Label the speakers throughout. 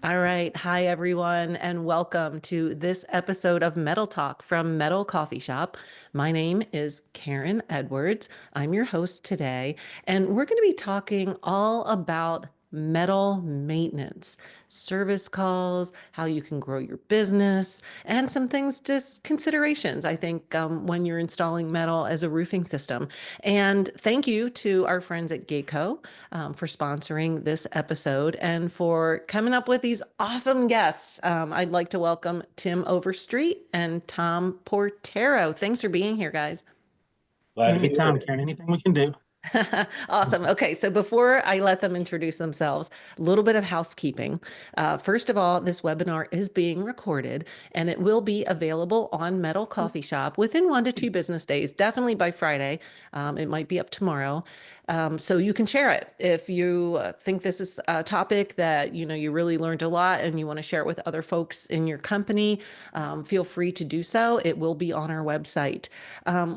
Speaker 1: All right. Hi, everyone, and welcome to this episode of Metal Talk from Metal Coffee Shop. My name is Karen Edwards. I'm your host today, and we're going to be talking all about metal maintenance, service calls, how you can grow your business, and some things, just considerations, I think, when you're installing metal as a roofing system. And thank you to our friends at Gaco for sponsoring this episode and for coming up with these awesome guests. I'd like to welcome Tim Overstreet and Tom Portaro. Thanks for being here, guys.
Speaker 2: Glad to be
Speaker 3: Anytime,
Speaker 2: here.
Speaker 3: Karen. Anything we can do.
Speaker 1: Awesome. Okay, so before I let them introduce themselves, a little bit of housekeeping. First of all, this webinar is being recorded and it will be available on Metal Coffee Shop within 1 to 2 business days, definitely by Friday. It might be up tomorrow. So you can share it. If you think this is a topic that you really learned a lot and you want to share it with other folks in your company, feel free to do so. It will be on our website.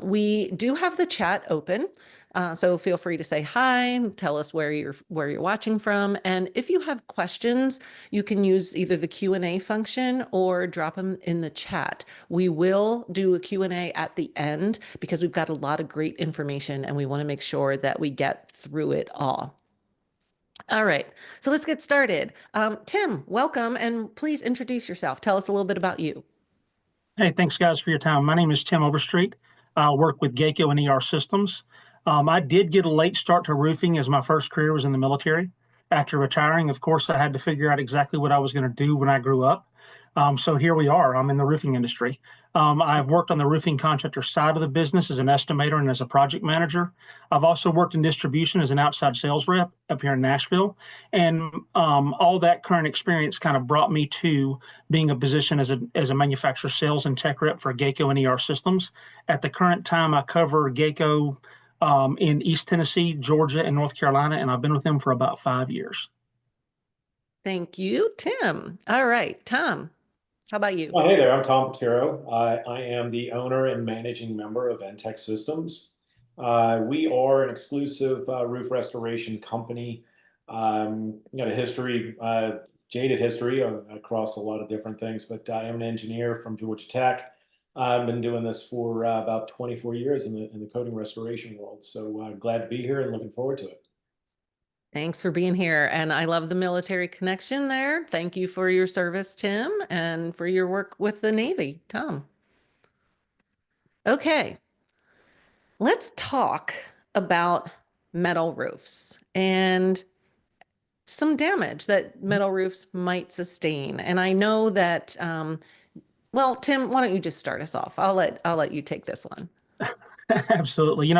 Speaker 1: We do have the chat open. So feel free to say hi, tell us where you're watching from, and if you have questions, you can use either the Q&A function or drop them in the chat. We will do a Q&A at the end because we've got a lot of great information and we want to make sure that we get through it all. All right, so let's get started. Tim, welcome, and please introduce yourself. Tell us a little bit about you.
Speaker 3: Hey, thanks, guys, for your time. My name is Tim Overstreet. I work with Gaco and ER Systems. I did get a late start to roofing as my first career was in the military. After retiring, of course, I had to figure out exactly what I was going to do when I grew up. So here we are. I'm in the roofing industry. I've worked on the roofing contractor side of the business as an estimator and as a project manager. I've also worked in distribution as an outside sales rep up here in Nashville. And all that current experience kind of brought me to being a position as a manufacturer sales and tech rep for Gaco and ER Systems. At the current time, I cover Gaco in East Tennessee, Georgia, and North Carolina, and I've been with them for about 5 years.
Speaker 1: Thank you, Tim. All right, Tom, how about you?
Speaker 2: Hey there, I'm Tom Portaro. I am the owner and managing member of NTEC Systems. We are an exclusive roof restoration company. Got a history, jaded history across a lot of different things, but I am an engineer from Georgia Tech. I've been doing this for about 24 years in the coating restoration world. So glad to be here and looking forward to it.
Speaker 1: Thanks for being here. And I love the military connection there. Thank you for your service, Tim, and for your work with the Navy, Tom. Okay, let's talk about metal roofs and some damage that metal roofs might sustain. And I know that, well, Tim, why don't you just start us off? I'll let you take this one.
Speaker 3: Absolutely.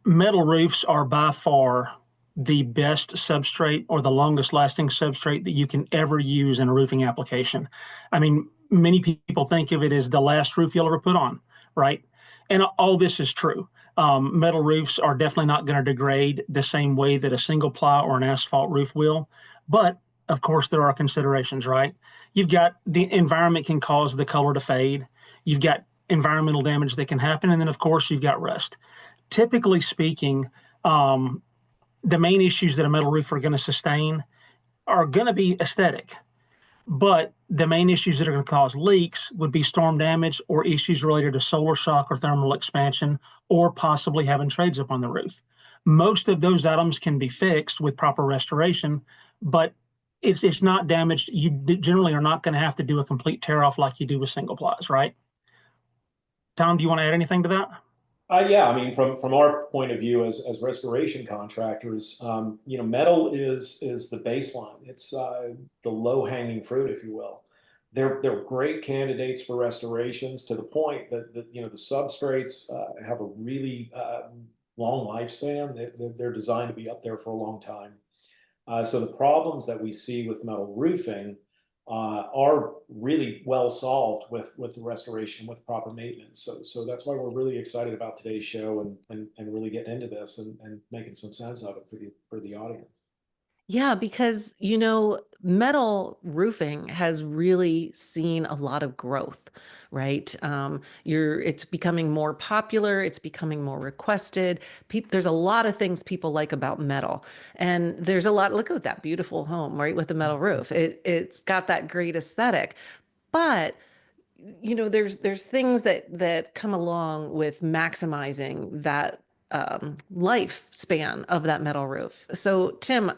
Speaker 3: Metal roofs are by far the best substrate or the longest lasting substrate that you can ever use in a roofing application. I mean, many people think of it as the last roof you'll ever put on, right? And all this is true. Metal roofs are definitely not going to degrade the same way that a single ply or an asphalt roof will. But of course, there are considerations, right? You've got the environment can cause the color to fade. You've got environmental damage that can happen. And then, of course, you've got rust. Typically speaking, the main issues that a metal roof are going to sustain are going to be aesthetic. But the main issues that are going to cause leaks would be storm damage or issues related to solar shock or thermal expansion, or possibly having trades up on the roof. Most of those items can be fixed with proper restoration, but it's not damaged. You generally are not going to have to do a complete tear off like you do with single plies, right? Tom, do you want to add anything to that?
Speaker 2: Yeah, I mean, from our point of view as restoration contractors, metal is the baseline. It's the low hanging fruit, if you will. They're great candidates for restorations to the point that the substrates have a really long lifespan. They're designed to be up there for a long time. So the problems that we see with metal roofing are really well solved with the restoration, with proper maintenance. So that's why we're really excited about today's show and really getting into this and making some sense of it for the audience.
Speaker 1: Yeah, because metal roofing has really seen a lot of growth, right? It's becoming more popular, it's becoming more requested. There's a lot of things people like about metal, and there's a lot. Look at that beautiful home, right, with the metal roof. It's got that great aesthetic, but there's things that come along with maximizing that lifespan of that metal roof. So Tim,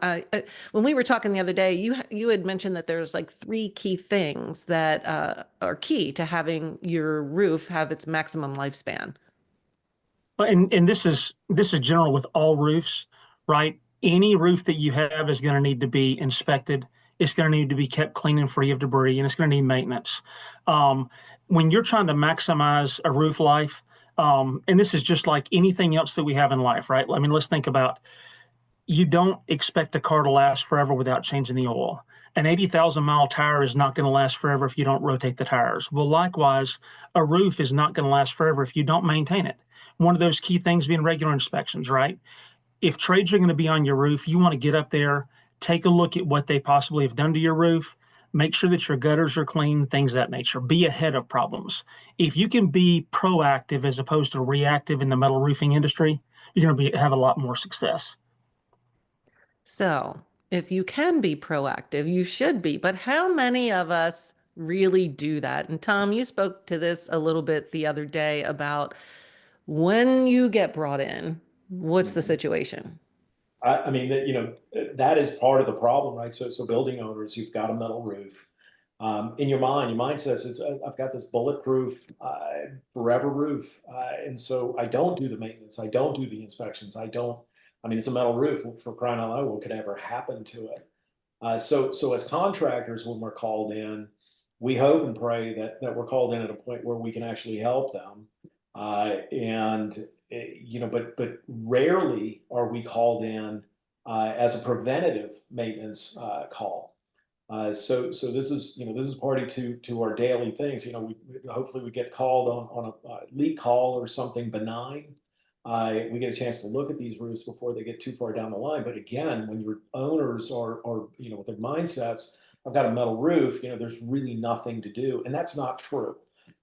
Speaker 1: when we were talking the other day, you had mentioned that there's like three key things that are key to having your roof have its maximum lifespan.
Speaker 3: And this is general with all roofs, right? Any roof that you have is going to need to be inspected. It's going to need to be kept clean and free of debris, and it's going to need maintenance. When you're trying to maximize a roof life, and this is just like anything else that we have in life, right? I mean, let's think about, you don't expect a car to last forever without changing the oil. An 80,000-mile tire is not going to last forever if you don't rotate the tires. Well, likewise, a roof is not going to last forever if you don't maintain it. One of those key things being regular inspections, right? If trades are going to be on your roof, you want to get up there, take a look at what they possibly have done to your roof, make sure that your gutters are clean, things of that nature. Be ahead of problems. If you can be proactive as opposed to reactive in the metal roofing industry, you're going to have a lot more success.
Speaker 1: So, if you can be proactive, you should be. But how many of us really do that? And Tom, you spoke to this a little bit the other day about when you get brought in, what's the
Speaker 2: Mhm.
Speaker 1: situation?
Speaker 2: I mean that that is part of the problem, right? So building owners, you've got a metal roof. In your mind, your mind says I've got this bulletproof, forever roof, and so I don't do the maintenance, I don't do the inspections, I don't. I mean, it's a metal roof, for crying out loud. What could ever happen to it? So as contractors, when we're called in, we hope and pray that we're called in at a point where we can actually help them. And but rarely are we called in as a preventative maintenance call. So this is party to our daily things. Hopefully we get called on a leak call or something benign. We get a chance to look at these roofs before they get too far down the line. But again, when your owners are with their mindsets, I've got a metal roof, there's really nothing to do, and that's not true.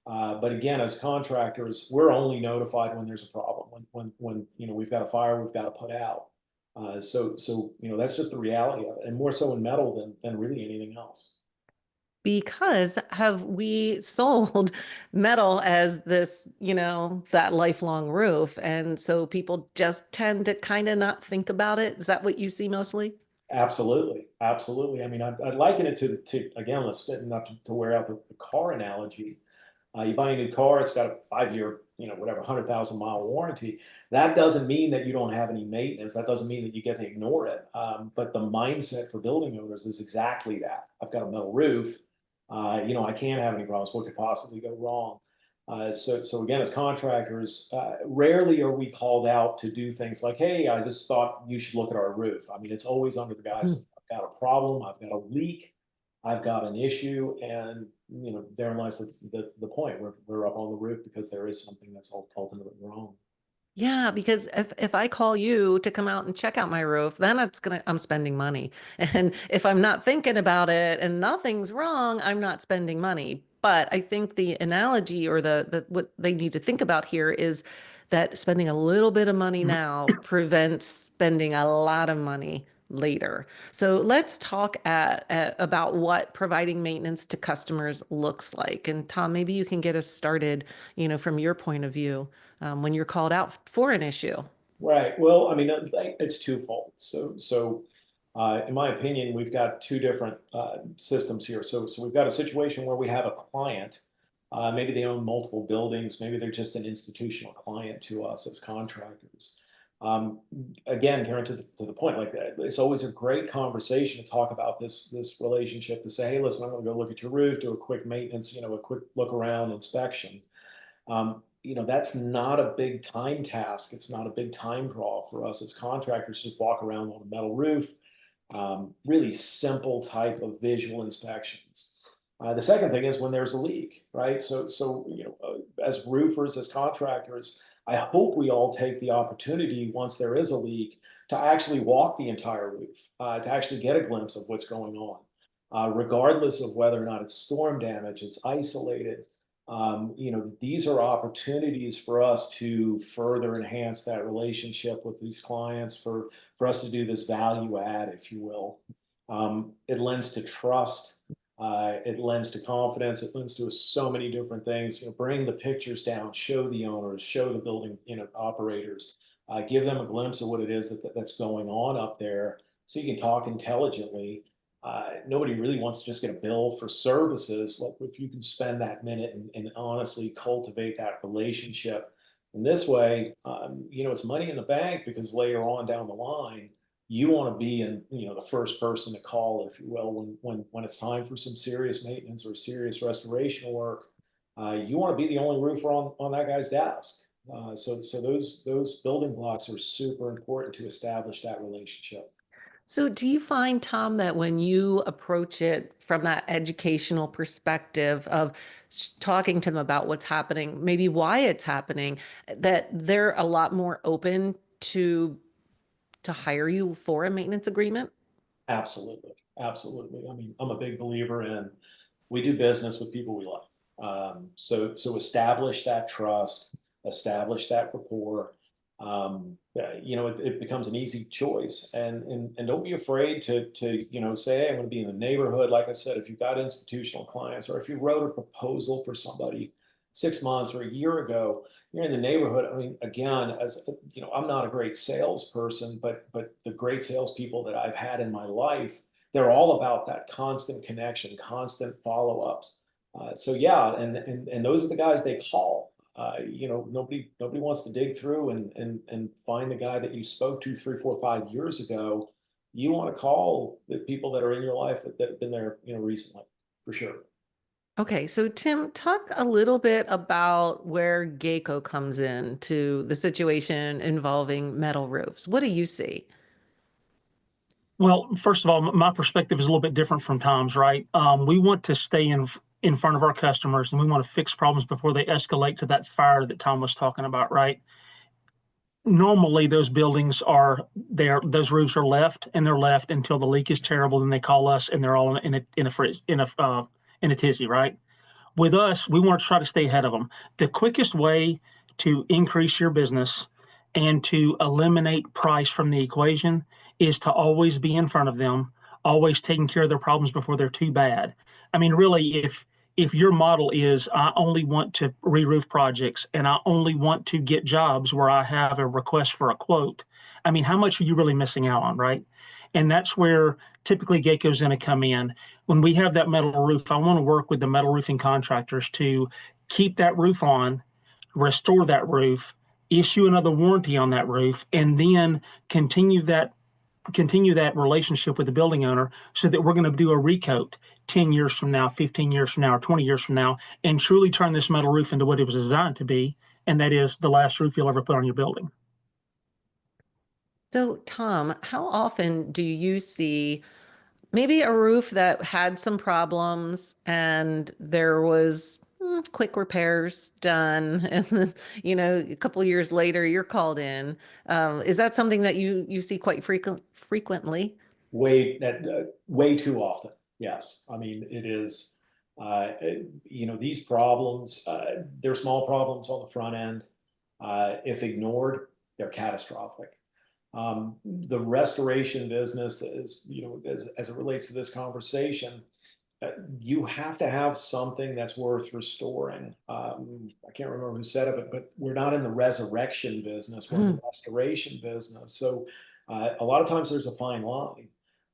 Speaker 2: But again, as contractors, we're only notified when there's a problem, when we've got a fire we've got to put out. So that's just the reality of it, and more so in metal than really anything else.
Speaker 1: Because have we sold metal as this, that lifelong roof? And so people just tend to kind of not think about it. Is that what you see mostly?
Speaker 2: Absolutely, absolutely. I mean, I'd liken it to again, let's not to wear out the car analogy. You buy a new car, it's got a 5 year, whatever, 100,000 mile warranty. That doesn't mean that you don't have any maintenance. That doesn't mean that you get to ignore it. But the mindset for building owners is exactly that. I've got a metal roof. I can't have any problems. What could possibly go wrong? So again, as contractors, rarely are we called out to do things like, "Hey, I just thought you should look at our roof." I mean, it's always under the guise of, "I've got a problem. I've got a leak. I've got an issue," and therein lies the point. We're up on the roof because there is something that's ultimately wrong.
Speaker 1: Yeah, because if I call you to come out and check out my roof, then I'm spending money. And if I'm not thinking about it and nothing's wrong, I'm not spending money. But I think the analogy or the what they need to think about here is that spending a little bit of money now prevents spending a lot of money later. So let's talk about what providing maintenance to customers looks like. And Tom, maybe you can get us started, from your point of view, when you're called out for an issue.
Speaker 2: Right. Well, I mean, it's twofold. So, in my opinion, we've got two different systems here. So we've got a situation where we have a client. Maybe they own multiple buildings. Maybe they're just an institutional client to us as contractors. Um, Again, Karen, to the point, like that, it's always a great conversation to talk about this relationship. To say, hey, listen, I'm going to go look at your roof, do a quick maintenance, a quick look around inspection. That's not a big time task. It's not a big time draw for us as contractors. Just walk around on a metal roof. Really simple type of visual inspections. The second thing is when there's a leak, right? So as roofers, as contractors, I hope we all take the opportunity once there is a leak to actually walk the entire roof, to actually get a glimpse of what's going on, regardless of whether or not it's storm damage, it's isolated. These are opportunities for us to further enhance that relationship with these clients, for us to do this value add, if you will. It lends to trust. It lends to confidence. It lends to so many different things. Bring the pictures down, show the owners, show the building, operators, give them a glimpse of what it is that's going on up there, so you can talk intelligently. Nobody really wants to just get a bill for services. Well, if you can spend that minute and honestly cultivate that relationship in this way, it's money in the bank, because later on down the line, you want to be the first person to call, if you will, when it's time for some serious maintenance or serious restoration work. You want to be the only roofer on that guy's desk. So those building blocks are super important to establish that relationship.
Speaker 1: So do you find, Tom, that when you approach it from that educational perspective of talking to them about what's happening, maybe why it's happening, that they're a lot more open to hire you for a maintenance agreement?
Speaker 2: Absolutely. Absolutely. I mean, I'm a big believer in, we do business with people we like. So establish that trust, establish that rapport. It becomes an easy choice, and don't be afraid to say, hey, I'm going to be in the neighborhood. Like I said, if you've got institutional clients, or if you wrote a proposal for somebody 6 months or a year ago, you're in the neighborhood. I mean, again, I'm not a great salesperson, but the great salespeople that I've had in my life, they're all about that constant connection, constant follow-ups. So yeah, and those are the guys they call. Nobody wants to dig through and find the guy that you spoke to 3, 4, 5 years ago. You want to call the people that are in your life that have been there, recently, for sure.
Speaker 1: Okay, so Tim, talk a little bit about where Gaco comes in to the situation involving metal roofs. What do you see?
Speaker 3: Well, first of all, my perspective is a little bit different from Tom's, right? We want to stay in front of our customers, and we want to fix problems before they escalate to that fire that Tom was talking about, right? Normally, those buildings are there; those roofs are left, and they're left until the leak is terrible. Then they call us, and they're all in a tizzy, right? With us, we want to try to stay ahead of them. The quickest way to increase your business and to eliminate price from the equation is to always be in front of them, always taking care of their problems before they're too bad. I mean, really, if your model is, I only want to re-roof projects and I only want to get jobs where I have a request for a quote, I mean, how much are you really missing out on, right? And that's where typically Gaco's going to come in. When we have that metal roof, I want to work with the metal roofing contractors to keep that roof on, restore that roof, issue another warranty on that roof, and then continue that relationship with the building owner, so that we're going to do a recoat 10 years from now, 15 years from now, or 20 years from now, and truly turn this metal roof into what it was designed to be, and that is the last roof you'll ever put on your building.
Speaker 1: So, Tom, how often do you see maybe a roof that had some problems and there was quick repairs done, and then, a couple of years later you're called in? Is that something that you see quite frequently?
Speaker 2: Way too often. Yes. I mean, it is, these problems, they're small problems on the front end. If ignored, they're catastrophic. The restoration business is, as it relates to this conversation, you have to have something that's worth restoring. I can't remember who said it, but we're not in the resurrection business, we're in the restoration business. So a lot of times there's a fine line.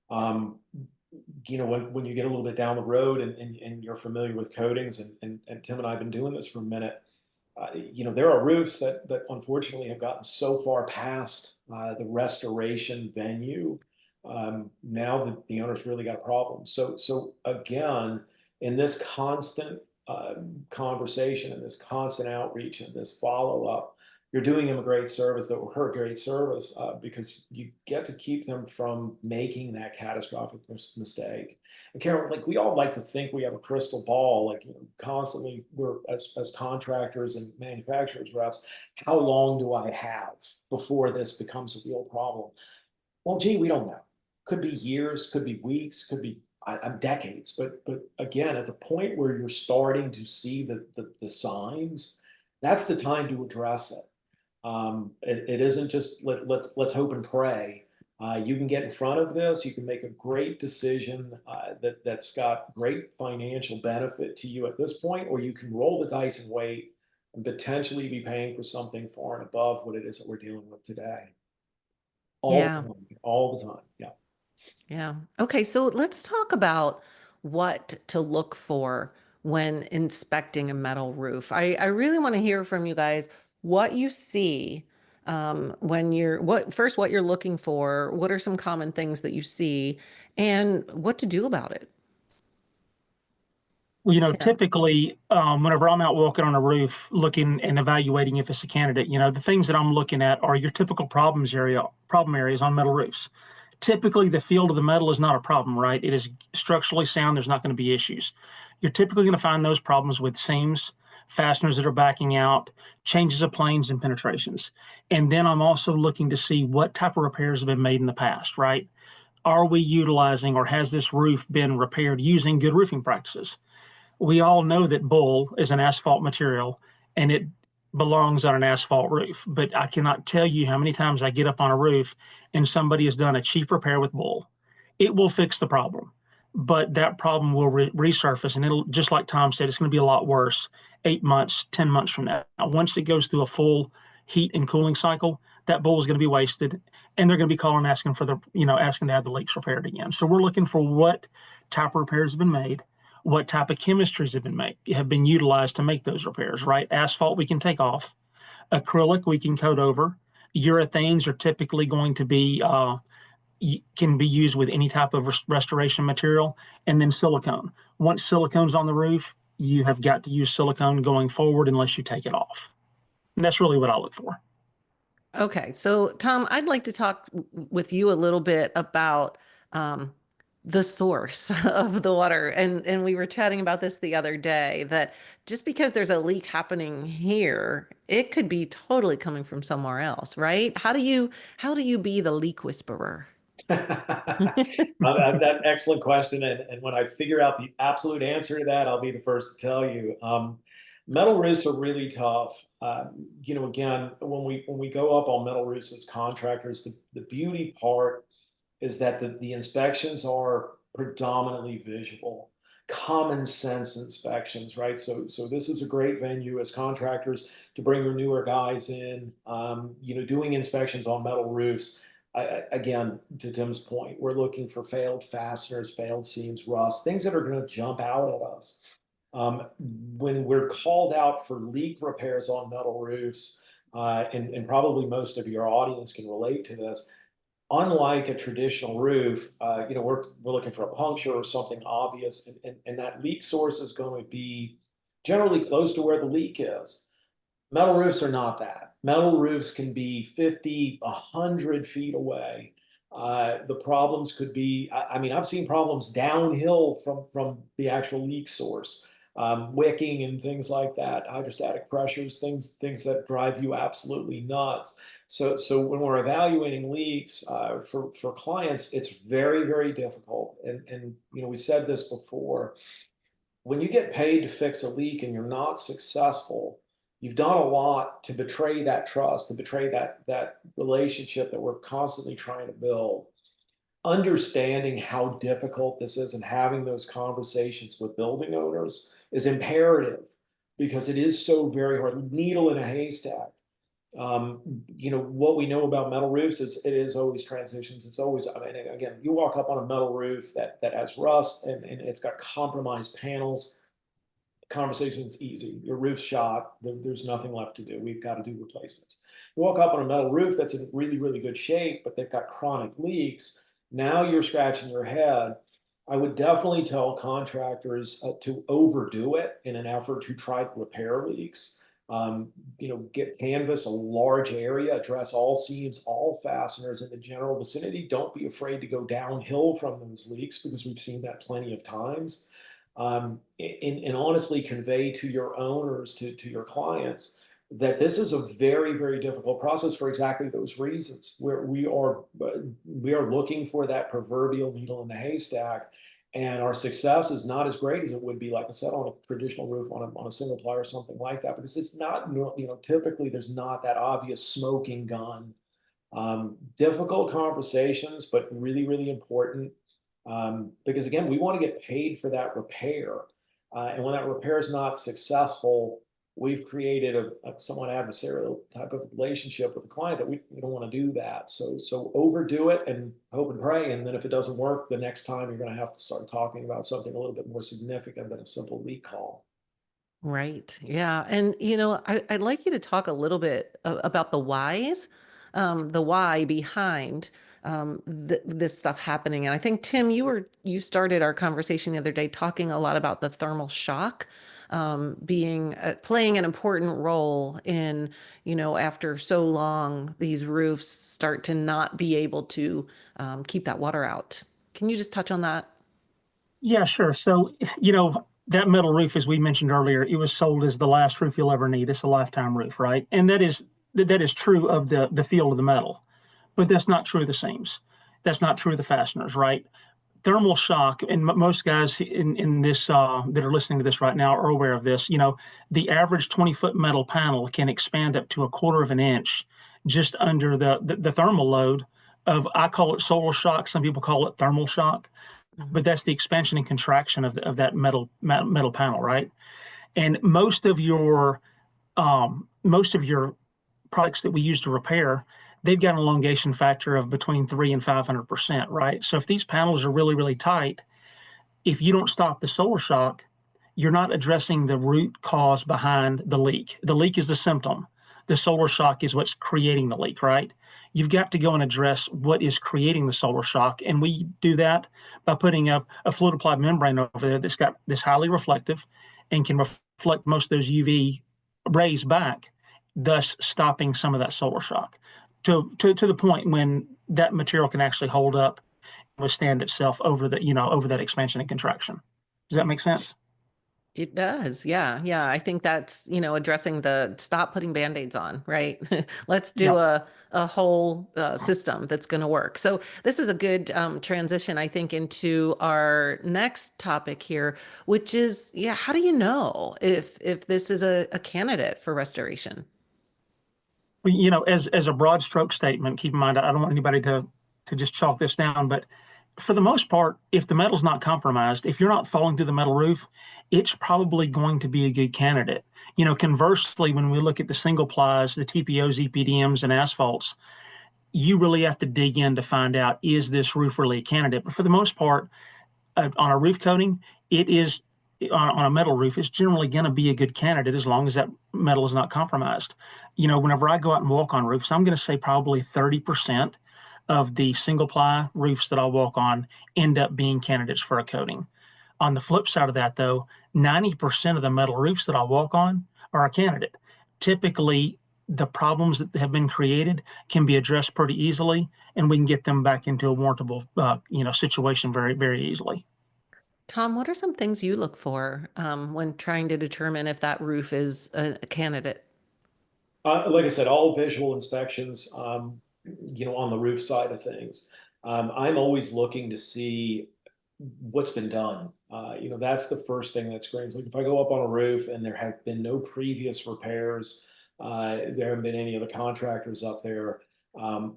Speaker 2: When you get a little bit down the road and you're familiar with coatings, and Tim and I have been doing this for a minute, there are roofs that unfortunately have gotten so far past the restoration venue. Now the owner's really got a problem. So again, in this constant conversation and this constant outreach and this follow up, you're doing them a great service, that will hurt great service, because you get to keep them from making that catastrophic mistake. And Karen, like, we all like to think we have a crystal ball, like, constantly we're as contractors and manufacturers reps, how long do I have before this becomes a real problem? Well, gee, we don't know. Could be years, could be weeks, could be decades. But again, at the point where you're starting to see the signs, that's the time to address it. It isn't just let's hope and pray. You can get in front of this. You can make a great decision that's got great financial benefit to you at this point, or you can roll the dice and wait and potentially be paying for something far and above what it is that we're dealing with today. All
Speaker 1: Yeah.
Speaker 2: the time, all the time. Yeah.
Speaker 1: Yeah. Okay. So let's talk about what to look for when inspecting a metal roof. I really want to hear from you guys what you see when you're what you're looking for, what are some common things that you see, and what to do about it.
Speaker 3: Well,
Speaker 1: Tim.
Speaker 3: typically, whenever I'm out walking on a roof, looking and evaluating if it's a candidate, the things that I'm looking at are your typical problem areas on metal roofs. Typically, the field of the metal is not a problem, right? It is structurally sound. There's not going to be issues. You're typically going to find those problems with seams, fasteners that are backing out, changes of planes, and penetrations. And then I'm also looking to see what type of repairs have been made in the past, right? Are we utilizing or has this roof been repaired using good roofing practices? We all know that bull is an asphalt material and it belongs on an asphalt roof. But I cannot tell you how many times I get up on a roof and somebody has done a cheap repair with bull. It will fix the problem, but that problem will resurface, and it'll, just like Tom said, it's going to be a lot worse 8 months, 10 months from now. Once it goes through a full heat and cooling cycle, that bull is going to be wasted, and they're going to be calling asking for asking to have the leaks repaired again. So we're looking for what type of repairs have been made, what type of chemistries have been utilized to make those repairs, right? Asphalt we can take off, acrylic we can coat over. Urethanes are typically going to be can be used with any type of restoration material, and then silicone. Once silicone's on the roof, you have got to use silicone going forward unless you take it off. And that's really what I look for.
Speaker 1: Okay, so Tom, I'd like to talk with you a little bit about um, the source of the water, and we were chatting about this the other day. That just because there's a leak happening here, it could be totally coming from somewhere else, right? How do you be the leak whisperer?
Speaker 2: That excellent question, and when I figure out the absolute answer to that, I'll be the first to tell you. Metal roofs are really tough. Again, when we go up on metal roofs as contractors, the beauty part is that the inspections are predominantly visual, common sense inspections, right? So this is a great venue as contractors to bring your newer guys in. Doing inspections on metal roofs. Again, to Tim's point, we're looking for failed fasteners, failed seams, rust, things that are going to jump out at us. When we're called out for leak repairs on metal roofs, and probably most of your audience can relate to this, unlike a traditional roof, we're looking for a puncture or something obvious, and that leak source is going to be generally close to where the leak is. Metal roofs are not that. Metal roofs can be 50, 100 feet away. The problems could be, I mean, I've seen problems downhill from the actual leak source, wicking and things like that, hydrostatic pressures, things that drive you absolutely nuts. So when we're evaluating leaks for clients, it's very, very difficult. And we said this before, when you get paid to fix a leak and you're not successful, you've done a lot to betray that trust, to betray that relationship that we're constantly trying to build. Understanding how difficult this is and having those conversations with building owners is imperative because it is so very hard. Needle in a haystack. What we know about metal roofs is it is always transitions. It's always, I mean, again, you walk up on a metal roof that has rust and it's got compromised panels. Conversation's easy. Your roof's shot. There's nothing left to do. We've got to do replacements. You walk up on a metal roof that's in really, really good shape, but they've got chronic leaks. Now you're scratching your head. I would definitely tell contractors to overdo it in an effort to try to repair leaks. Get canvas a large area, address all seams, all fasteners in the general vicinity. Don't be afraid to go downhill from those leaks because we've seen that plenty of times. And honestly convey to your owners, to your clients, that this is a very, very difficult process for exactly those reasons, where we are looking for that proverbial needle in the haystack, and our success is not as great as it would be, like I said, on a traditional roof on a single ply or something like that, because it's not, typically there's not that obvious smoking gun. Difficult conversations, but really, really important, because again, we want to get paid for that repair. And when that repair is not successful, we've created a somewhat adversarial type of relationship with the client that we don't want to do that. So overdo it and hope and pray. And then if it doesn't work, the next time you're going to have to start talking about something a little bit more significant than a simple leak call.
Speaker 1: Right. Yeah. And, I'd like you to talk a little bit about the whys, the why behind this stuff happening. And I think, Tim, you started our conversation the other day talking a lot about the thermal shock being playing an important role in, after so long, these roofs start to not be able to keep that water out. Can you just touch on that?
Speaker 3: Yeah, sure. So, that metal roof, as we mentioned earlier, it was sold as the last roof you'll ever need. It's a lifetime roof, right? And that is true of the feel of the metal, but that's not true of the seams. That's not true of the fasteners, right? Thermal shock, and most guys in this that are listening to this right now are aware of this. The average 20-foot metal panel can expand up to a quarter of an inch just under the thermal load of, I call it solar shock. Some people call it thermal shock,
Speaker 1: Mhm.
Speaker 3: but that's the expansion and contraction of that metal panel, right? And most of your products that we use to repair, they've got an elongation factor of between 3 and 500%, right? So if these panels are really, really tight, if you don't stop the solar shock, you're not addressing the root cause behind the leak. The leak is the symptom. The solar shock is what's creating the leak, right? You've got to go and address what is creating the solar shock. And we do that by putting a fluid applied membrane over there that's got this highly reflective and can reflect most of those UV rays back, thus stopping some of that solar shock to the point when that material can actually hold up and withstand itself over that expansion and contraction. Does that make sense?
Speaker 1: It does. Yeah. Yeah. I think that's, addressing the stop putting band-aids on, right? Let's do
Speaker 3: Yep.
Speaker 1: a whole system that's going to work. So this is a good transition, I think, into our next topic here, which is, yeah, how do you know if this is a candidate for restoration?
Speaker 3: As a broad stroke statement, keep in mind, I don't want anybody to just chalk this down, but for the most part, if the metal's not compromised, if you're not falling through the metal roof, it's probably going to be a good candidate. Conversely, when we look at the single plies, the TPOs, EPDMs, and asphalts, you really have to dig in to find out, is this roof really a candidate? But for the most part, on a roof coating, it is on a metal roof, it's generally going to be a good candidate as long as that metal is not compromised. Whenever I go out and walk on roofs, I'm going to say probably 30% of the single ply roofs that I'll walk on end up being candidates for a coating. On the flip side of that, though, 90% of the metal roofs that I walk on are a candidate. Typically, the problems that have been created can be addressed pretty easily, and we can get them back into a warrantable, situation very, very easily.
Speaker 1: Tom, what are some things you look for when trying to determine if that roof is a candidate?
Speaker 2: Like I said, all visual inspections, on the roof side of things. I'm always looking to see what's been done. That's the first thing that screams. Like if I go up on a roof and there have been no previous repairs, there haven't been any other contractors up there.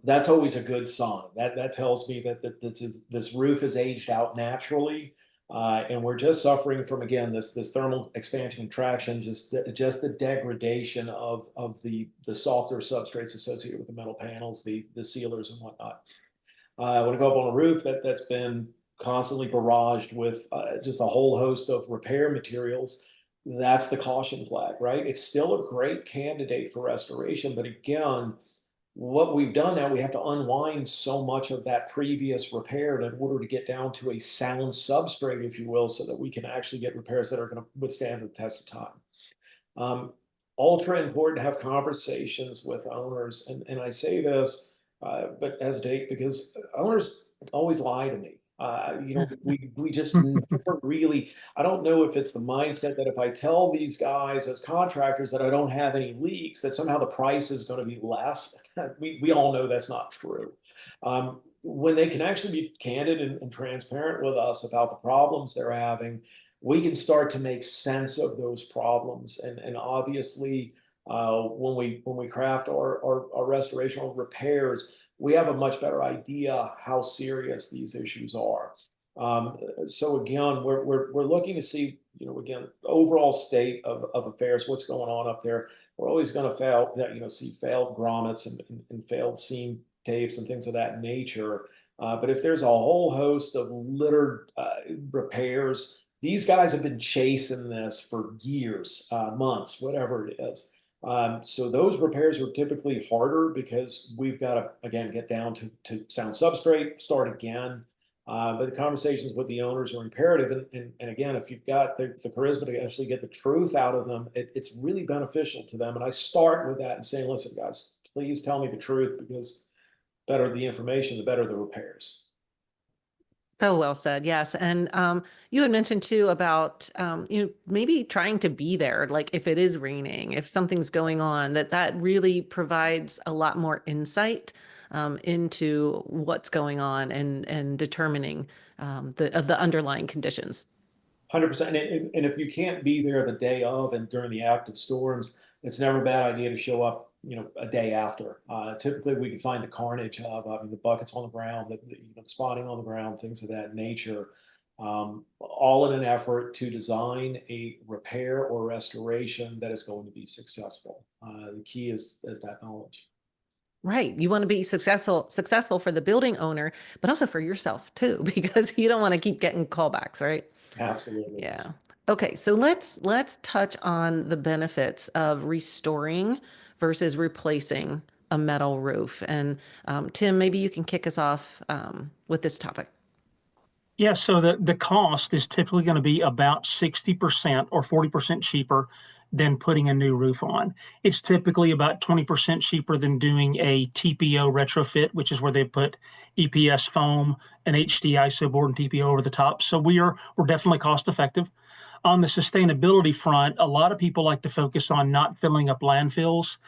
Speaker 2: That's always a good sign. That tells me that this roof is aged out naturally, and we're just suffering from, again, this thermal expansion contraction, just the degradation of the softer substrates associated with the metal panels, the sealers and whatnot. When I go up on a roof that's been constantly barraged with just a whole host of repair materials, that's the caution flag, right? It's still a great candidate for restoration, but again, what we've done now, we have to unwind so much of that previous repair in order to get down to a sound substrate, if you will, so that we can actually get repairs that are going to withstand the test of time. Ultra important to have conversations with owners, and I say this, but hesitate, because owners always lie to me. We just never really, I don't know if it's the mindset that if I tell these guys as contractors that I don't have any leaks, that somehow the price is going to be less. We all know that's not true. When they can actually be candid and transparent with us about the problems they're having, we can start to make sense of those problems. And obviously, when we craft our restoration or repairs, we have a much better idea how serious these issues are. So again, we're looking to see, again, overall state of affairs, what's going on up there. We're always going to see failed grommets and failed seam tapes and things of that nature. But if there's a whole host of littered repairs, these guys have been chasing this for years, months, whatever it is. So those repairs are typically harder because we've got to, again, get down to sound substrate, start again. But the conversations with the owners are imperative. And again, if you've got the charisma to actually get the truth out of them, it's really beneficial to them. And I start with that and saying, listen, guys, please tell me the truth, because the better the information, the better the repairs.
Speaker 1: So well said. Yes. And you had mentioned too about, maybe trying to be there, like if it is raining, if something's going on, that really provides a lot more insight into what's going on and determining the underlying conditions.
Speaker 2: 100%. And if you can't be there the day of and during the active storms, it's never a bad idea to show up, a day after. Typically, we can find the carnage of, the buckets on the ground, the spotting on the ground, things of that nature, all in an effort to design a repair or restoration that is going to be successful. The key is that knowledge.
Speaker 1: Right. You want to be successful for the building owner, but also for yourself too, because you don't want to keep getting callbacks, right?
Speaker 2: Absolutely.
Speaker 1: Yeah. Okay, so let's touch on the benefits of restoring versus replacing a metal roof. And Tim, maybe you can kick us off with this topic.
Speaker 3: Yeah, so the cost is typically going to be about 60% or 40% cheaper than putting a new roof on. It's typically about 20% cheaper than doing a TPO retrofit, which is where they put EPS foam and HD ISO board and TPO over the top. So we're definitely cost effective. On the sustainability front, a lot of people like to focus on not filling up landfills.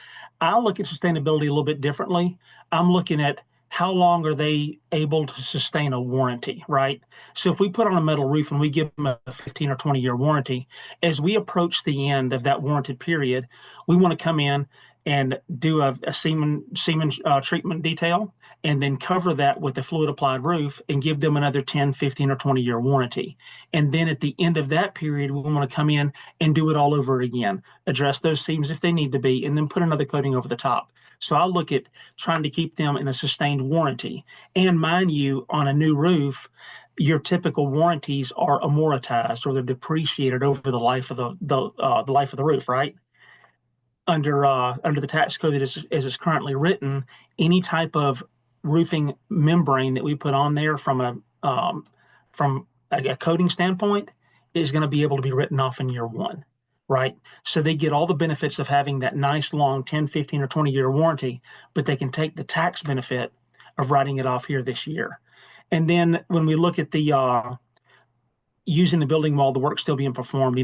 Speaker 3: I look at sustainability a little bit differently. I'm looking at how long are they able to sustain a warranty, right? So if we put on a metal roof and we give them a 15 or 20-year warranty, as we approach the end of that warranted period, we want to come in and do a semen treatment detail, and then cover that with a fluid applied roof and give them another 10, 15, or 20-year warranty. And then at the end of that period, we want to come in and do it all over again, address those seams if they need to be, and then put another coating over the top. So I look at trying to keep them in a sustained warranty. And mind you, on a new roof, your typical warranties are amortized, or they're depreciated over the life of the life of the roof, right? Under the tax code as it's currently written, any type of roofing membrane that we put on there from a coating standpoint is going to be able to be written off in year one, right? So they get all the benefits of having that nice long 10, 15, or 20-year warranty, but they can take the tax benefit of writing it off here this year. And then when we look at the using the building while the work's still being performed,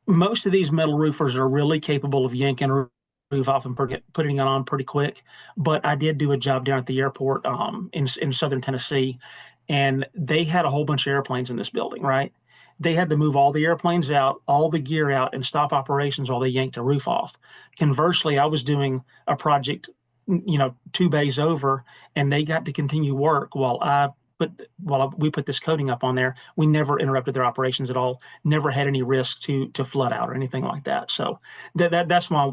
Speaker 3: most of these metal roofers are really capable of yanking a roof off and putting it on pretty quick. But I did do a job down at the airport in southern Tennessee, and they had a whole bunch of airplanes in this building, right? They had to move all the airplanes out, all the gear out, and stop operations while they yanked a roof off. Conversely, I was doing a project, 2 bays over, and they got to continue work while we put this coating up on there. We never interrupted their operations at all. Never had any risk to flood out or anything like that. So that's why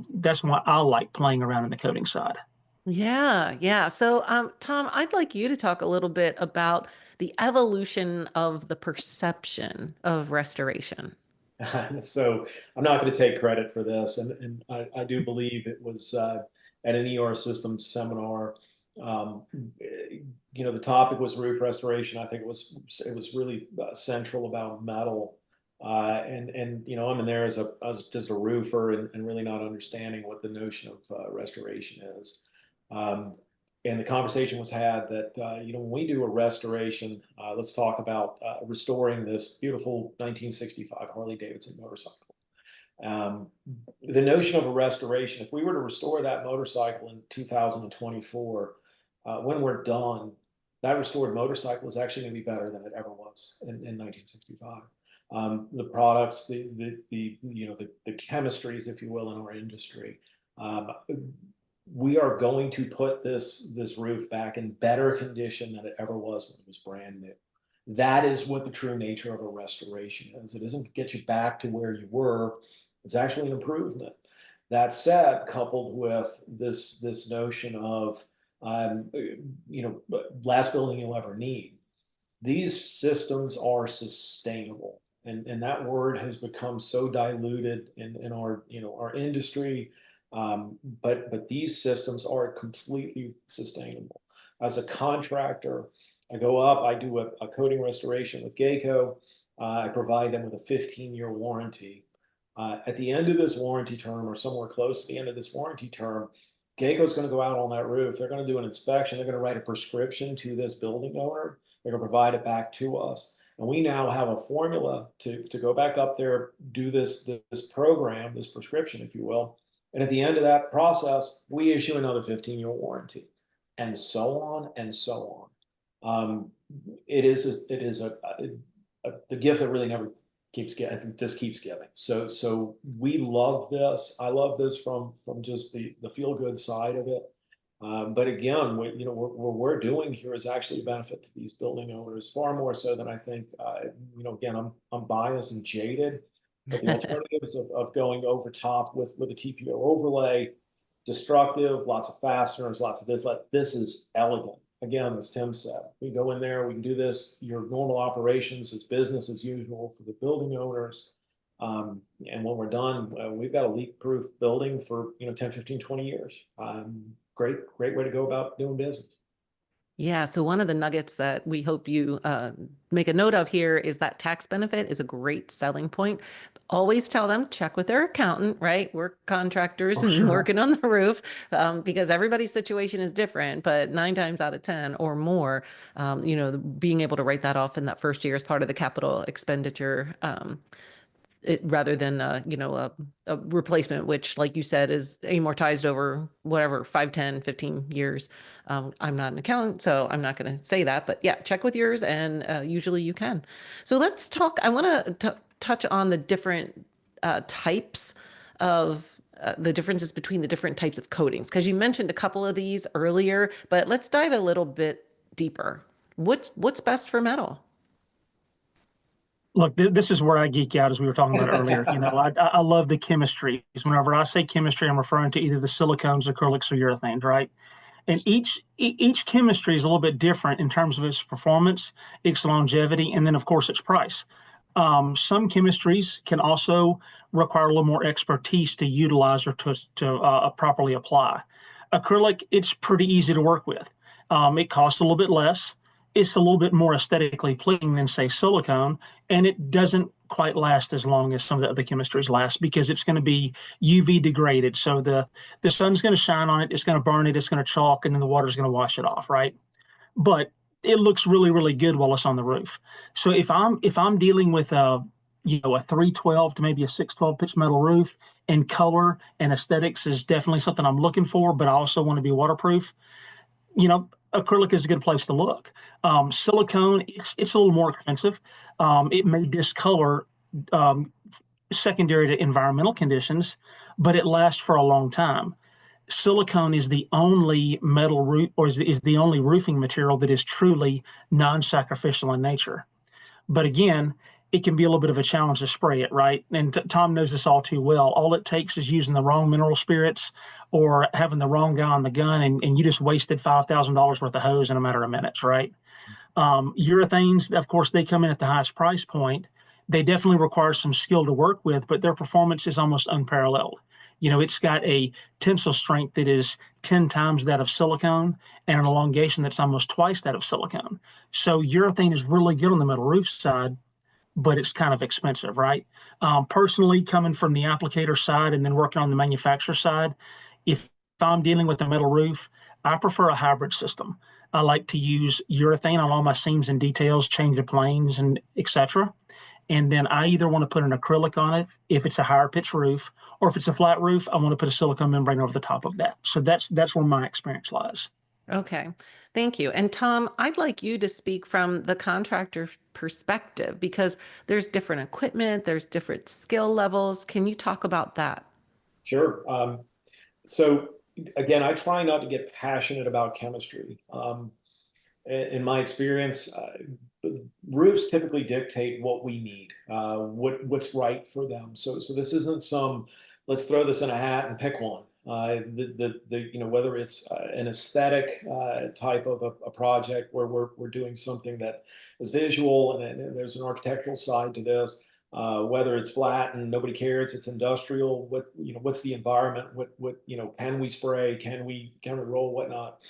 Speaker 3: I like playing around in the coating side.
Speaker 1: Yeah, yeah. So, Tom, I'd like you to talk a little bit about the evolution of the perception of restoration.
Speaker 2: So I'm not going to take credit for this, and I do believe it was at an ER systems seminar. Um, the topic was roof restoration. I think it was really central about metal, and I'm in there as just a roofer and really not understanding what the notion of restoration is. And the conversation was had that, when we do a restoration, let's talk about restoring this beautiful 1965 Harley Davidson motorcycle. The notion of a restoration, if we were to restore that motorcycle in 2024, when we're done, that restored motorcycle is actually going to be better than it ever was in 1965. The products, the chemistries, if you will, in our industry. We are going to put this roof back in better condition than it ever was when it was brand new. That is what the true nature of a restoration is. It doesn't get you back to where you were. It's actually an improvement. That said, coupled with this notion of last building you'll ever need. These systems are sustainable, and that word has become so diluted in our industry. But these systems are completely sustainable. As a contractor, I go up, I do a coating restoration with Gaco. I provide them with a 15-year warranty. At the end of this warranty term, or somewhere close to the end of this warranty term, Gaco's going to go out on that roof. They're going to do an inspection. They're going to write a prescription to this building owner. They're going to provide it back to us. And we now have a formula to go back up there, do this program, this prescription, if you will. And at the end of that process, we issue another 15-year warranty, and so on and so on. It is the gift that really never keeps giving. So we love this. I love this from just the feel good side of it. But again, what we're doing here is actually a benefit to these building owners, far more so than I think. Again, I'm biased and jaded. But the alternatives of going over top with a TPO overlay, destructive, lots of fasteners, lots of this. This is elegant. Again, as Tim said, we go in there, we can do this. Your normal operations is business as usual for the building owners. And when we're done, we've got a leak-proof building for 10, 15, 20 years. Great way to go about doing business.
Speaker 1: Yeah. So one of the nuggets that we hope you make a note of here is that tax benefit is a great selling point. Always tell them, check with their accountant, right? We're contractors and working on the roof because everybody's situation is different, but 9 times out of 10 or more, being able to write that off in that first year as part of the capital expenditure rather than a replacement, which, like you said, is amortized over whatever 5, 10, 15 years. I'm not an accountant, so I'm not going to say that, but yeah, check with yours, and usually you can. So let's talk. I want to touch on the different types of the differences between the different types of coatings, because you mentioned a couple of these earlier, but let's dive a little bit deeper. What's best for metal?
Speaker 3: Look, this is where I geek out, as we were talking about earlier. I love the chemistry. Whenever I say chemistry, I'm referring to either the silicones, acrylics, or urethanes, right? And each chemistry is a little bit different in terms of its performance, its longevity, and then, of course, its price. Some chemistries can also require a little more expertise to utilize or to properly apply. Acrylic, it's pretty easy to work with. It costs a little bit less. It's a little bit more aesthetically pleasing than, say, silicone, and it doesn't quite last as long as some of the other chemistries last because it's going to be UV degraded. So the sun's going to shine on it, it's going to burn it, it's going to chalk, and then the water's going to wash it off, right? But it looks really, really good while it's on the roof. So if I'm dealing with a 312 to maybe a 612 pitch metal roof, and color and aesthetics is definitely something I'm looking for, but I also want to be waterproof, acrylic is a good place to look. Silicone, it's a little more expensive. It may discolor secondary to environmental conditions, but it lasts for a long time. Silicone is the only metal roof, or is the only roofing material that is truly non-sacrificial in nature. But again, it can be a little bit of a challenge to spray it, right? And Tom knows this all too well. All it takes is using the wrong mineral spirits or having the wrong guy on the gun, and you just wasted $5,000 worth of hose in a matter of minutes, right? Urethanes, of course, they come in at the highest price point. They definitely require some skill to work with, but their performance is almost unparalleled. It's got a tensile strength that is 10 times that of silicone and an elongation that's almost twice that of silicone. So urethane is really good on the metal roof side, but it's kind of expensive, right? Personally, coming from the applicator side and then working on the manufacturer side, if I'm dealing with a metal roof, I prefer a hybrid system. I like to use urethane on all my seams and details, change the planes and etc. And then I either want to put an acrylic on it if it's a higher pitch roof, or if it's a flat roof, I want to put a silicone membrane over the top of that. So that's where my experience lies.
Speaker 1: Okay, thank you. And Tom, I'd like you to speak from the contractor perspective because there's different equipment, there's different skill levels. Can you talk about that?
Speaker 2: Sure. So again, I try not to get passionate about chemistry. In my experience, roofs typically dictate what we need, what's right for them. So this isn't some let's throw this in a hat and pick one. Whether it's an aesthetic type of a project where we're doing something that is visual and there's an architectural side to this. Whether it's flat and nobody cares, it's industrial. What's the environment? Can we spray? Can we roll? Whatnot?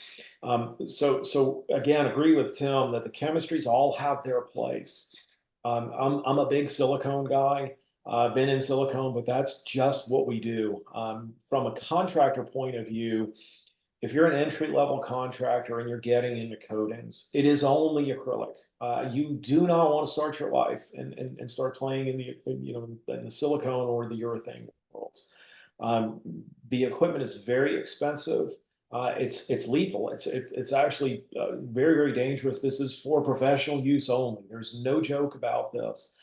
Speaker 2: So again, agree with Tim that the chemistries all have their place. I'm a big silicone guy. I've been in silicone, but that's just what we do. From a contractor point of view, if you're an entry-level contractor and you're getting into coatings, it is only acrylic. You do not want to start your life and start playing in the silicone or the urethane worlds. The equipment is very expensive. It's lethal. It's actually very, very dangerous. This is for professional use only. There's no joke about this.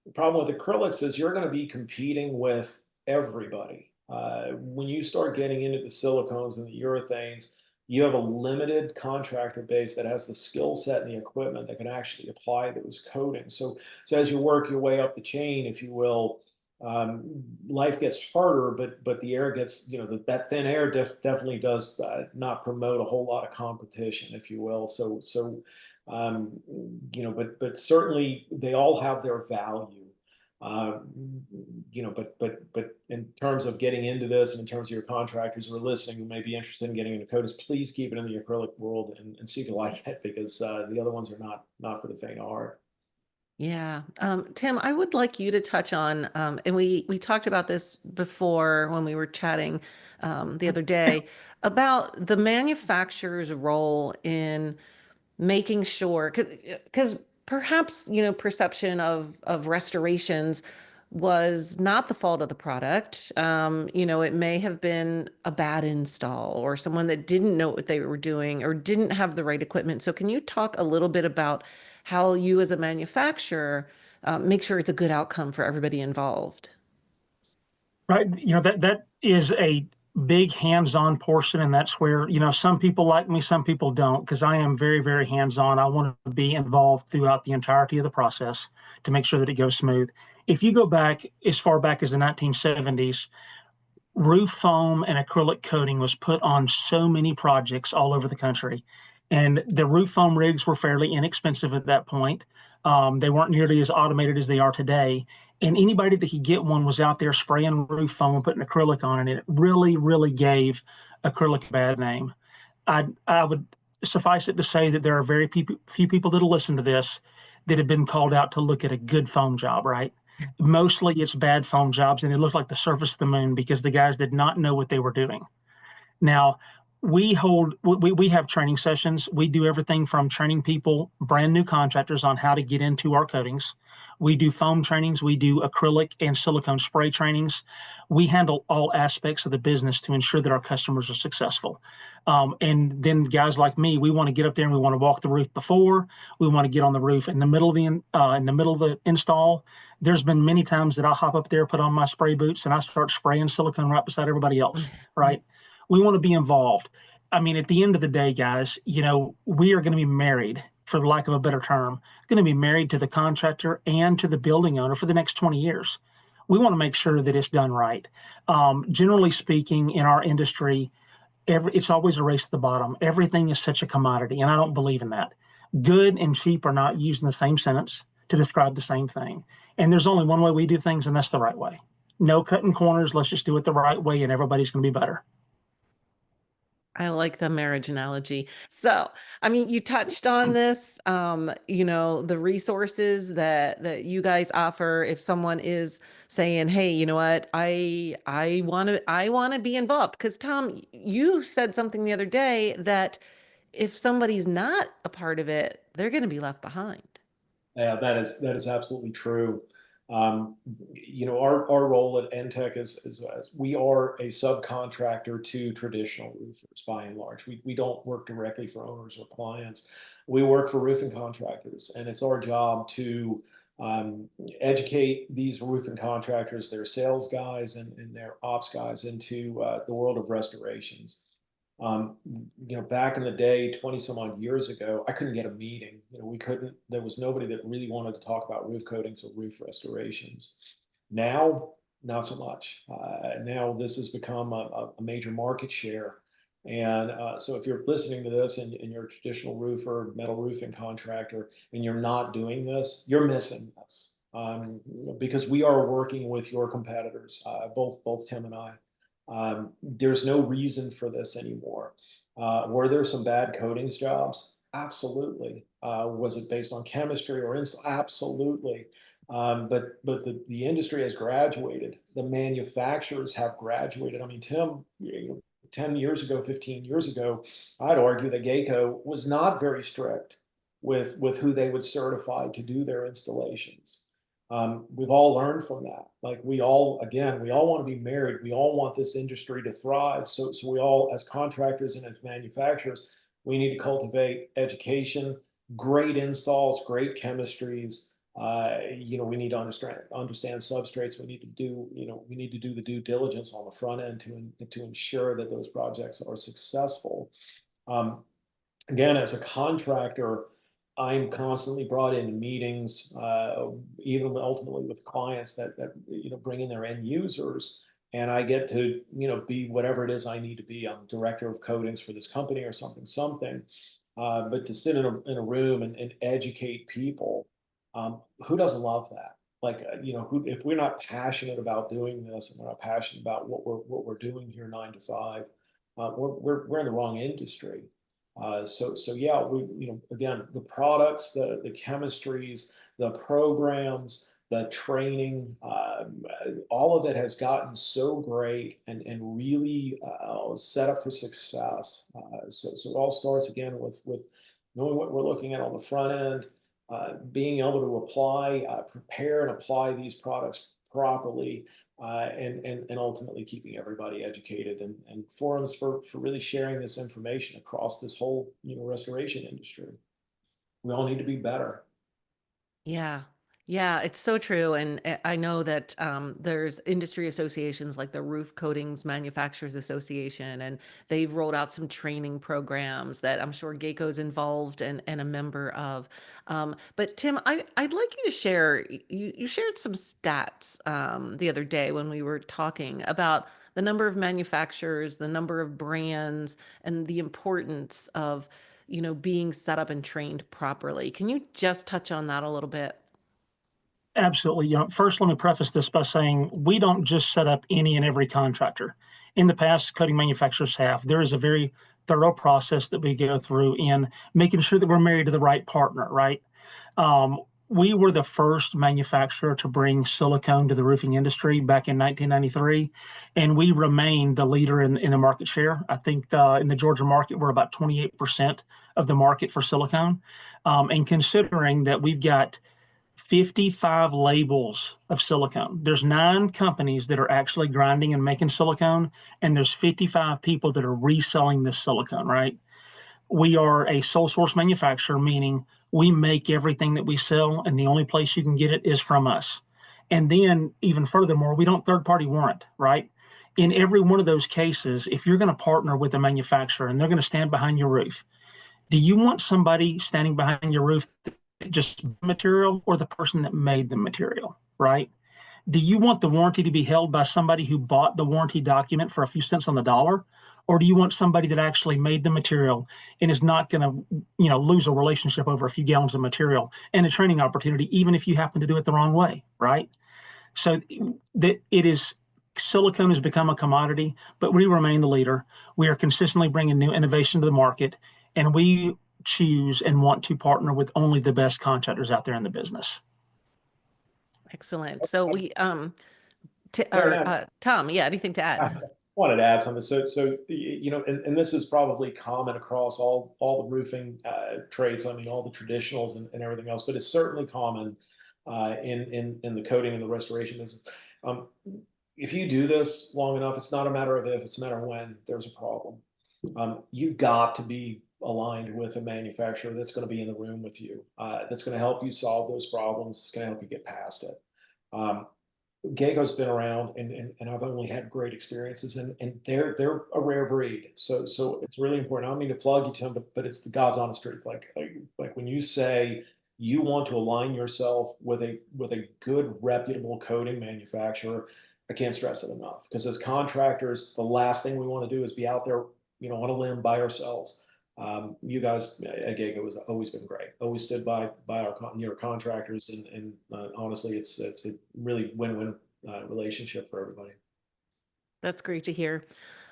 Speaker 2: The problem with acrylics is you're going to be competing with everybody. When you start getting into the silicones and the urethanes, you have a limited contractor base that has the skill set and the equipment that can actually apply those coatings. So as you work your way up the chain, if you will, life gets harder, but the air gets, that thin air definitely does not promote a whole lot of competition, if you will. But certainly they all have their value. But in terms of getting into this, and in terms of your contractors who are listening who may be interested in getting into coatings, please keep it in the acrylic world and see if you like it, because the other ones are not for the faint of heart.
Speaker 1: Yeah. Tim, I would like you to touch on, and we talked about this before when we were chatting the other day, about the manufacturer's role in making sure, because perhaps, perception of restorations was not the fault of the product. It may have been a bad install or someone that didn't know what they were doing or didn't have the right equipment. So can you talk a little bit about how you as a manufacturer make sure it's a good outcome for everybody involved?
Speaker 3: Right. That is a big hands-on portion. And that's where, some people like me, some people don't, because I am very, very hands-on. I want to be involved throughout the entirety of the process to make sure that it goes smooth. If you go back as far back as the 1970s, roof foam and acrylic coating was put on so many projects all over the country. And the roof foam rigs were fairly inexpensive at that point. They weren't nearly as automated as they are today. And anybody that could get one was out there spraying roof foam and putting acrylic on it. And it really, really gave acrylic a bad name. I would suffice it to say that there are very few people that'll listen to this that have been called out to look at a good foam job, right? Mostly it's bad foam jobs, and they look like the surface of the moon because the guys did not know what they were doing. Now, we have training sessions. We do everything from training people, brand new contractors, on how to get into our coatings. We do foam trainings. We do acrylic and silicone spray trainings. We handle all aspects of the business to ensure that our customers are successful. And then guys like me, we want to get up there and we want to walk the roof before. We want to get on the roof in the middle of the install. There's been many times that I'll hop up there, put on my spray boots, and I start spraying silicone right beside everybody else, right? We want to be involved. I mean, at the end of the day, guys, we are going to be married, for the lack of a better term, going to be married to the contractor and to the building owner for the next 20 years. We want to make sure that it's done right. Generally speaking, in our industry, it's always a race to the bottom. Everything is such a commodity, and I don't believe in that. Good and cheap are not used in the same sentence to describe the same thing. And there's only one way we do things, and that's the right way. No cutting corners. Let's just do it the right way, and everybody's going to be better.
Speaker 1: I like the marriage analogy. So, I mean, you touched on this, the resources that you guys offer if someone is saying, "Hey, you know what? I want to be involved." Because Tom, you said something the other day that if somebody's not a part of it, they're going to be left behind.
Speaker 2: Yeah, that is absolutely true. Um, our role at NTEC is we are a subcontractor to traditional roofers by and large. We don't work directly for owners or clients. We work for roofing contractors, and it's our job to educate these roofing contractors, their sales guys and their ops guys into the world of restorations. Um, back in the day, 20 some odd years ago, I couldn't get a meeting. We couldn't, there was nobody that really wanted to talk about roof coatings or roof restorations. Now, not so much. Now this has become a major market share. And so if you're listening to this and you're a traditional roofer, metal roofing contractor, and you're not doing this, you're missing this. Because we are working with your competitors, both Tim and I. There's no reason for this anymore. Were there some bad coatings jobs? Absolutely. Was it based on chemistry or install? Absolutely. But the industry has graduated. The manufacturers have graduated. I mean, Tim, 10 years ago, 15 years ago, I'd argue that Gaco was not very strict with who they would certify to do their installations. We've all learned from that. Like we all want to be married. We all want this industry to thrive. So we all, as contractors and as manufacturers, we need to cultivate education, great installs, great chemistries. We need to understand substrates. We need to do the due diligence on the front end to ensure that those projects are successful. Um, Again, as a contractor, I'm constantly brought into meetings, even ultimately with clients that bring in their end users, and I get to be whatever it is I need to be. I'm director of coatings for this company or something. But to sit in a room and educate people, who doesn't love that? Like if we're not passionate about doing this and we're not passionate about what we're doing here 9 to 5, we're in the wrong industry. So yeah, again, the products, the chemistries, the programs, the training, all of it has gotten so great and really set up for success. So it all starts again with knowing what we're looking at on the front end, being able to prepare and apply these products properly, and ultimately keeping everybody educated and forums for really sharing this information across this whole restoration industry. We all need to be better.
Speaker 1: Yeah. Yeah, it's so true. And I know that there's industry associations like the Roof Coatings Manufacturers Association, and they've rolled out some training programs that I'm sure Gaco's involved and a member of. But Tim, I'd like you to share, you shared some stats the other day when we were talking about the number of manufacturers, the number of brands, and the importance of being set up and trained properly. Can you just touch on that a little bit?
Speaker 3: Absolutely. First, let me preface this by saying we don't just set up any and every contractor. In the past, coating manufacturers have. There is a very thorough process that we go through in making sure that we're married to the right partner, right? Um, we were the first manufacturer to bring silicone to the roofing industry back in 1993, and we remain the leader in the market share. I think in the Georgia market, we're about 28% of the market for silicone. And considering that we've got 55 labels of silicone. There's 9 companies that are actually grinding and making silicone, and there's 55 people that are reselling this silicone, right? We are a sole source manufacturer, meaning we make everything that we sell, and the only place you can get it is from us. And then, even furthermore, we don't third party warrant, right? In every one of those cases, if you're going to partner with a manufacturer and they're going to stand behind your roof, do you want somebody standing behind your roof just material or the person that made the material, right? Do you want the warranty to be held by somebody who bought the warranty document for a few cents on the dollar? Or do you want somebody that actually made the material and is not going to, lose a relationship over a few gallons of material and a training opportunity, even if you happen to do it the wrong way, right? So that it is silicone has become a commodity, but we remain the leader. We are consistently bringing new innovation to the market, and we choose and want to partner with only the best contractors out there in the business.
Speaker 1: Excellent. So
Speaker 2: Mary Ann,
Speaker 1: Tom, yeah, anything to
Speaker 2: I
Speaker 1: add?
Speaker 2: wanted to add something. So you know, and this is probably common across all the roofing trades. I mean, all the traditionals and everything else, but it's certainly common in the coating and the restoration business. Um, if you do this long enough, it's not a matter of if, it's a matter of when there's a problem. You've got to be aligned with a manufacturer that's going to be in the room with you, that's going to help you solve those problems, it's going to help you get past it. Gaco's been around, and I've only had great experiences, and they're a rare breed. So it's really important. I don't mean to plug you, Tim, but it's the God's honest truth. Like when you say you want to align yourself with a good, reputable coating manufacturer, I can't stress it enough. Because as contractors, the last thing we want to do is be out there, you know, on a limb by ourselves. You guys at Gaco has always been great. Always stood by our contractors, and honestly, it's a really win-win relationship for everybody.
Speaker 1: That's great to hear.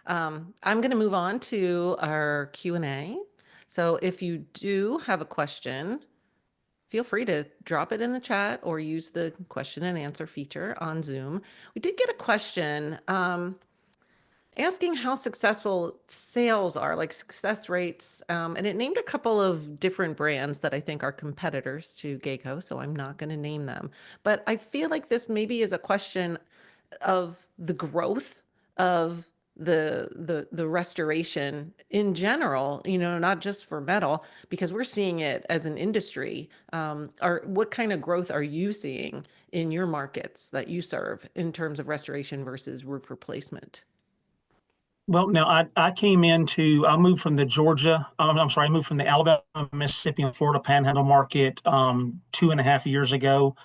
Speaker 1: I'm going to move on to our Q&A. So if you do have a question, feel free to drop it in the chat or use the question and answer feature on Zoom. We did get a question asking how successful sales are, like success rates. And it named a couple of different brands that I think are competitors to Gaco, so I'm not going to name them. But I feel like this maybe is a question of the growth of the restoration in general, you know, not just for metal, because we're seeing it as an industry. Or what kind of growth are you seeing in your markets that you serve in terms of restoration versus roof replacement?
Speaker 3: Well, now I moved from the Georgia, I'm sorry, I moved from the Alabama, Mississippi, and Florida Panhandle market 2.5 years ago.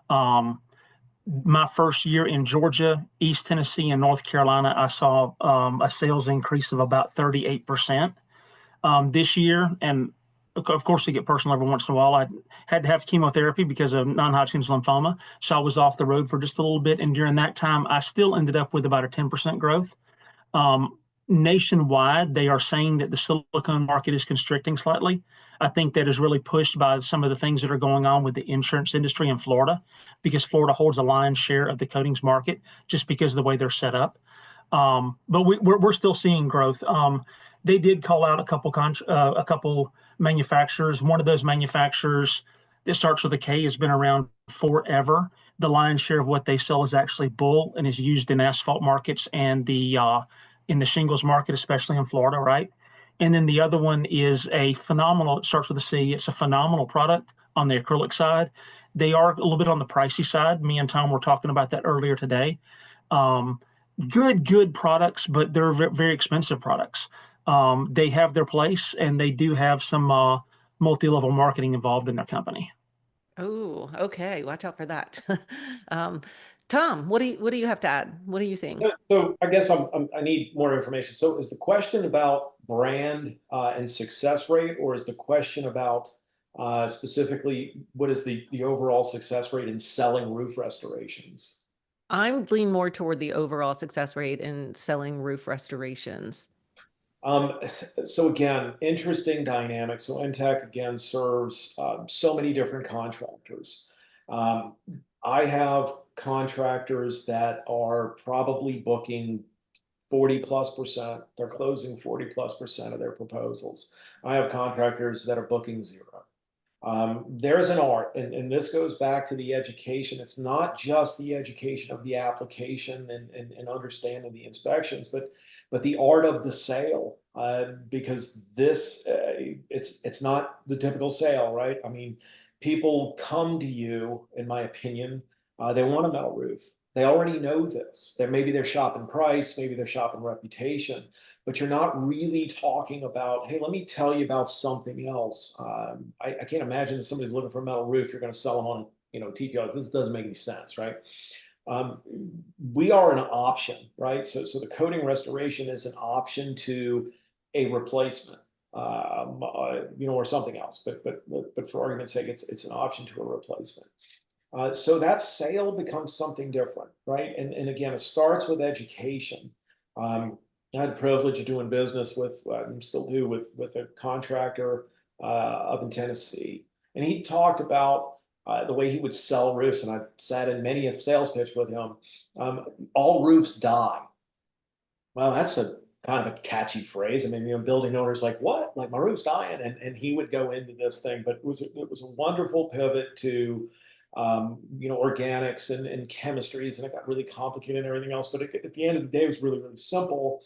Speaker 3: My first year in Georgia, East Tennessee, and North Carolina, I saw a sales increase of about 38%. This year, and of course, to get personal every once in a while, I had to have chemotherapy because of non-Hodgkin's lymphoma. So I was off the road for just a little bit. And during that time, I still ended up with about a 10% growth. Nationwide, they are saying that the silicone market is constricting slightly. I think that is really pushed by some of the things that are going on with the insurance industry in Florida, because Florida holds a lion's share of the coatings market just because of the way they're set up. But we're still seeing growth. They did call out a couple manufacturers. One of those manufacturers that starts with a K has been around forever. The lion's share of what they sell is actually bull and is used in asphalt markets and in the shingles market, especially in Florida, right? And then the other one is it starts with a C. It's a phenomenal product on the acrylic side. They are a little bit on the pricey side. Me and Tom were talking about that earlier today. Good products, but they're very expensive products. They have their place, and they do have some multi-level marketing involved in their company.
Speaker 1: Oh, okay. Watch out for that. Tom, what do you have to add? What are you seeing?
Speaker 2: So I guess I need more information. So is the question about brand and success rate, or is the question about specifically what is the overall success rate in selling roof restorations?
Speaker 1: I'm leaning more toward the overall success rate in selling roof restorations.
Speaker 2: So again, interesting dynamic. So NTEC again serves so many different contractors. I have contractors that are probably booking 40+%. They're closing 40+% of their proposals. I have contractors that are booking 0. There's an art, and this goes back to the education. It's not just the education of the application and understanding the inspections, but the art of the sale, because this it's not the typical sale, right? I mean, people come to you, in my opinion, they want a metal roof. They already know this. That maybe they're shopping price, maybe they're shopping reputation, but you're not really talking about, hey, let me tell you about something else. I can't imagine that somebody's looking for a metal roof, you're going to sell them on, you know, TPO. This doesn't make any sense, right? We are an option, right? So the coating restoration is an option to a replacement, you know, or something else. But for argument's sake, it's an option to a replacement. So that sale becomes something different, right? And again, it starts with education. I had the privilege of doing business with, still do, with a contractor up in Tennessee, and he talked about the way he would sell roofs. And I sat in many a sales pitch with him. All roofs die. Well, that's a kind of a catchy phrase. I mean, building owners like, what? Like my roof's dying, and he would go into this thing, but it was a wonderful pivot to organics and chemistries, and it got really complicated and everything else. But at the end of the day, it was really, really simple,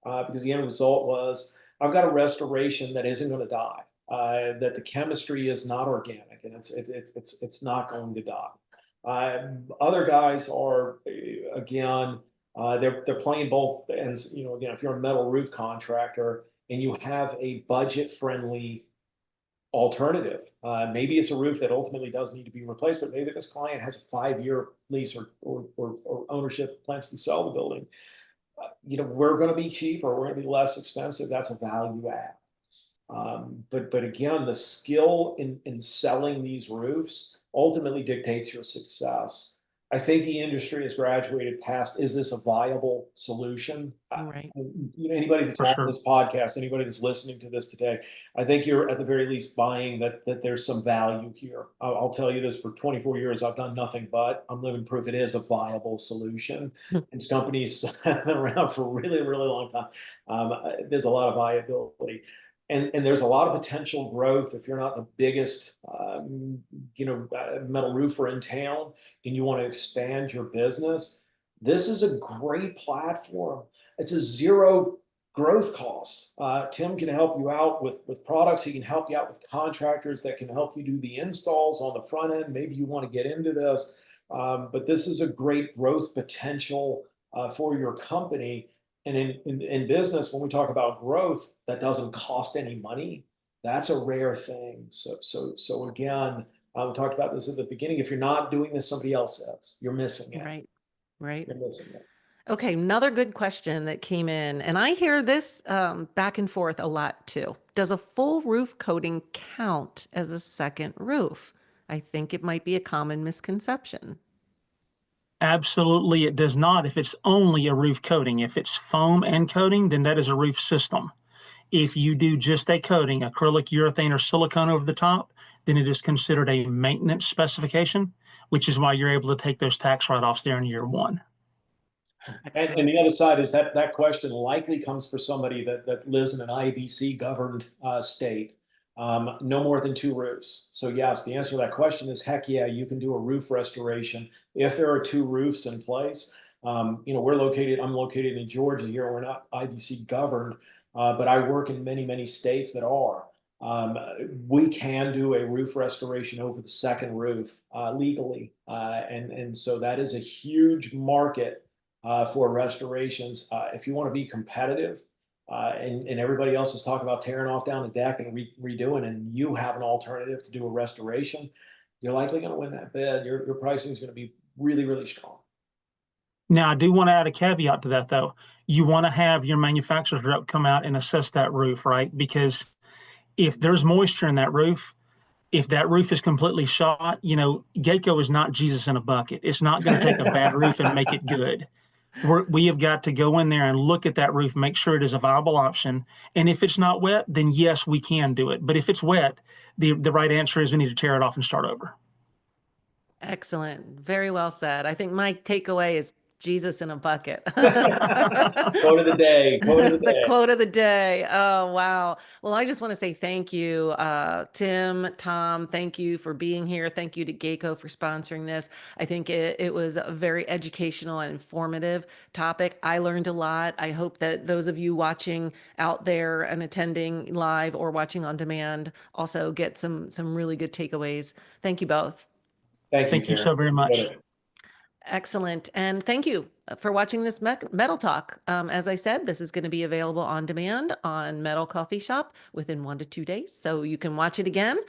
Speaker 2: because the end result was I've got a restoration that isn't going to die. That the chemistry is not organic, and it's not going to die. Other guys are, again, they're playing both ends. Again, if you're a metal roof contractor and you have a budget friendly alternative, maybe it's a roof that ultimately does need to be replaced, but maybe this client has a 5-year lease or ownership, plans to sell the building. We're going to be cheaper, we're going to be less expensive. That's a value add. But again, the skill in selling these roofs ultimately dictates your success. I think the industry has graduated past, is this a viable solution?
Speaker 1: Right.
Speaker 2: Anybody that's
Speaker 3: For
Speaker 2: on
Speaker 3: sure.
Speaker 2: this podcast, anybody that's listening to this today, I think you're at the very least buying that there's some value here. I'll tell you this, for 24 years, I've done nothing but I'm living proof it is a viable solution. And this company's been around for a really, really long time. There's a lot of viability. And there's a lot of potential growth if you're not the biggest, metal roofer in town and you want to expand your business. This is a great platform. It's a zero growth cost. Tim can help you out with products. He can help you out with contractors that can help you do the installs on the front end. Maybe you want to get into this, but this is a great growth potential for your company. And in business, when we talk about growth, that doesn't cost any money. That's a rare thing. So again, we talked about this at the beginning. If you're not doing this, somebody else is. You're missing it.
Speaker 1: Right. Right.
Speaker 2: You're missing it.
Speaker 1: Okay, another good question that came in, and I hear this back and forth a lot too. Does a full roof coating count as a second roof? I think it might be a common misconception.
Speaker 3: Absolutely, it does not if it's only a roof coating. If it's foam and coating, then that is a roof system. If you do just a coating, acrylic, urethane, or silicone over the top, then it is considered a maintenance specification, which is why you're able to take those tax write-offs there in year one.
Speaker 2: And the other side is that question likely comes for somebody that lives in an IBC governed state. No more than 2 roofs. So yes, the answer to that question is heck yeah, you can do a roof restoration if there are 2 roofs in place. I'm located in Georgia here. We're not IBC governed, but I work in many, many states that are. We can do a roof restoration over the second roof legally. And so that is a huge market for restorations. If you want to be competitive, and everybody else is talking about tearing off down the deck and redoing, and you have an alternative to do a restoration, you're likely going to win that bid. Your pricing is going to be really, really strong.
Speaker 3: Now, I do want to add a caveat to that, though. You want to have your manufacturer's rep come out and assess that roof, right? Because if there's moisture in that roof, if that roof is completely shot, Gaco is not Jesus in a bucket. It's not going to take a bad roof and make it good. We have got to go in there and look at that roof, make sure it is a viable option. And if it's not wet, then yes, we can do it. But if it's wet, the right answer is we need to tear it off and start over.
Speaker 1: Excellent. Very well said. I think my takeaway is Jesus in a bucket.
Speaker 2: Quote of the day. Quote of the day.
Speaker 1: The quote of the day. Oh, wow. Well, I just want to say thank you, Tim, Tom. Thank you for being here. Thank you to Gaco for sponsoring this. I think it was a very educational and informative topic. I learned a lot. I hope that those of you watching out there and attending live or watching on demand also get some really good takeaways. Thank you both.
Speaker 2: Thank you
Speaker 3: so very much.
Speaker 1: Excellent. And thank you for watching this Metal Talk. As I said, this is going to be available on demand on Metal Coffee Shop within 1 to 2 days. So you can watch it again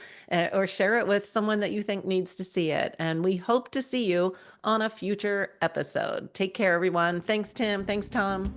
Speaker 1: or share it with someone that you think needs to see it. And we hope to see you on a future episode. Take care, everyone. Thanks, Tim. Thanks, Tom.